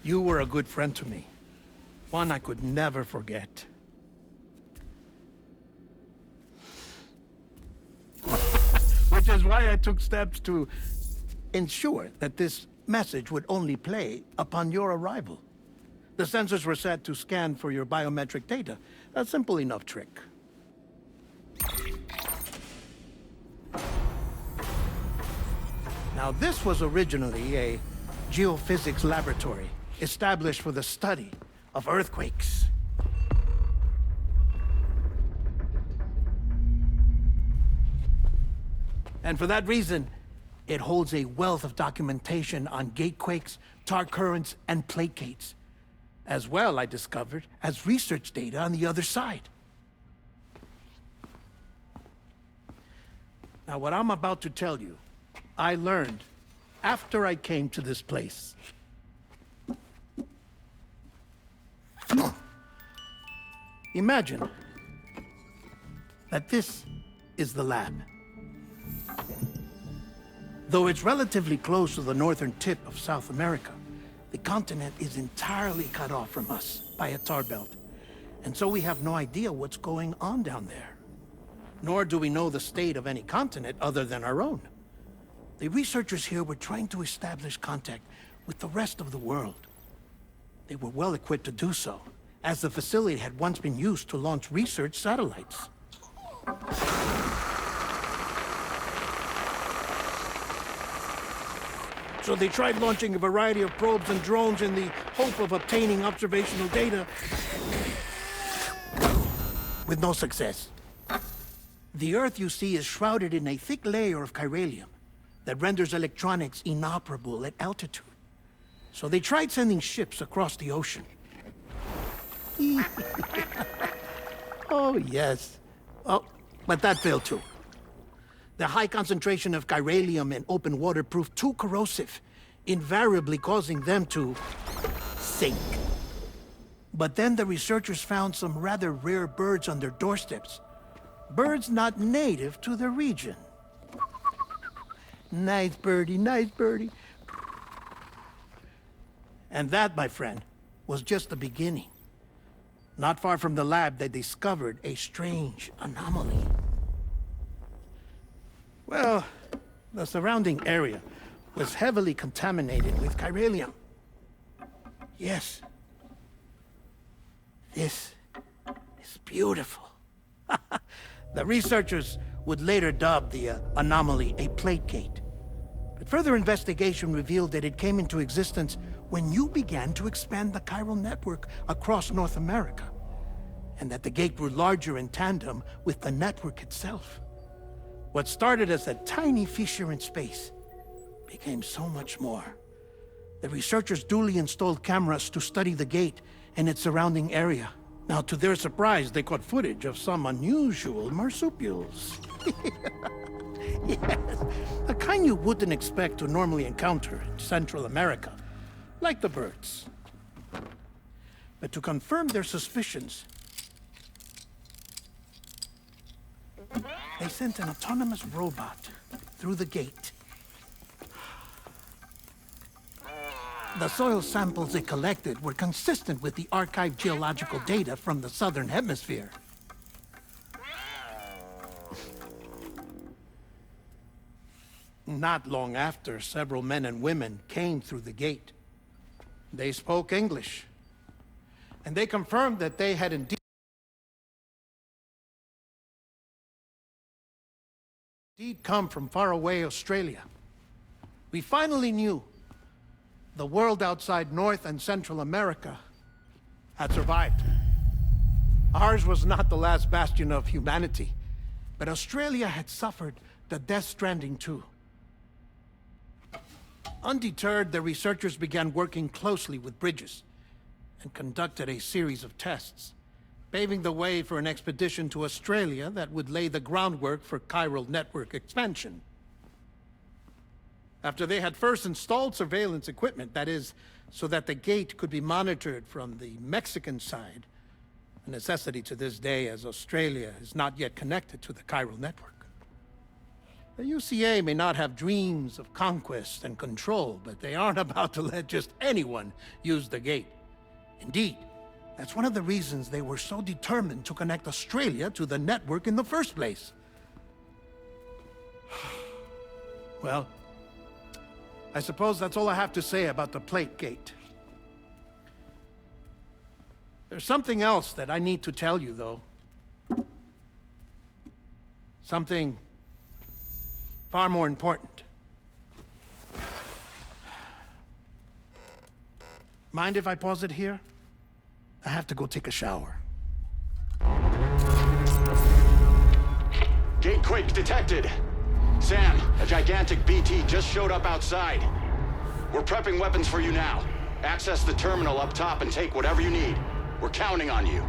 You were a good friend to me. One I could never forget. Which is why I took steps to ensure that this message would only play upon your arrival. The sensors were set to scan for your biometric data. A simple enough trick. Now, this was originally a geophysics laboratory established for the study of earthquakes. And for that reason, it holds a wealth of documentation on gatequakes, tar currents, and plate gates. As well, I discovered, as research data on the other side. Now, what I'm about to tell you, I learned after I came to this place. Imagine that this is the lab. Though it's relatively close to the northern tip of South America, the continent is entirely cut off from us by a tar belt. And so we have no idea what's going on down there. Nor do we know the state of any continent other than our own. The researchers here were trying to establish contact with the rest of the world. They were well equipped to do so, as the facility had once been used to launch research satellites. So they tried launching a variety of probes and drones in the hope of obtaining observational data, with no success. The Earth, you see, is shrouded in a thick layer of chiralium that renders electronics inoperable at altitude. So they tried sending ships across the ocean. Oh, yes. Oh, but that failed too. The high concentration of chiralium in open water proved too corrosive, invariably causing them to sink. But then the researchers found some rather rare birds on their doorsteps. Birds not native to the region. Nice birdie, nice birdie. And that, my friend, was just the beginning. Not far from the lab, they discovered a strange anomaly. Well, the surrounding area was heavily contaminated with chiralium. Yes. This is beautiful. The researchers would later dub the anomaly a plate gate. But further investigation revealed that it came into existence when you began to expand the chiral network across North America, and that the gate grew larger in tandem with the network itself. What started as a tiny fissure in space became so much more. The researchers duly installed cameras to study the gate and its surrounding area. Now, to their surprise, they caught footage of some unusual marsupials. Yes, a kind you wouldn't expect to normally encounter in Central America, like the birds. But to confirm their suspicions, they sent an autonomous robot through the gate. The soil samples it collected were consistent with the archived geological data from the southern hemisphere. Not long after, several men and women came through the gate. They spoke English, and they confirmed that they had indeed come from faraway Australia. We finally knew the world outside North and Central America had survived. Ours was not the last bastion of humanity, but Australia had suffered the death stranding too. Undeterred, the researchers began working closely with Bridges and conducted a series of tests, paving the way for an expedition to Australia that would lay the groundwork for chiral network expansion. After they had first installed surveillance equipment, that is, so that the gate could be monitored from the Mexican side, a necessity to this day as Australia is not yet connected to the chiral network. The UCA may not have dreams of conquest and control, but they aren't about to let just anyone use the gate. Indeed, that's one of the reasons they were so determined to connect Australia to the network in the first place. Well, I suppose that's all I have to say about the plate gate. There's something else that I need to tell you, though. Something far more important. Mind if I pause it here? I have to go take a shower. Gate quake detected. Sam, a gigantic BT just showed up outside. We're prepping weapons for you now. Access the terminal up top and take whatever you need. We're counting on you.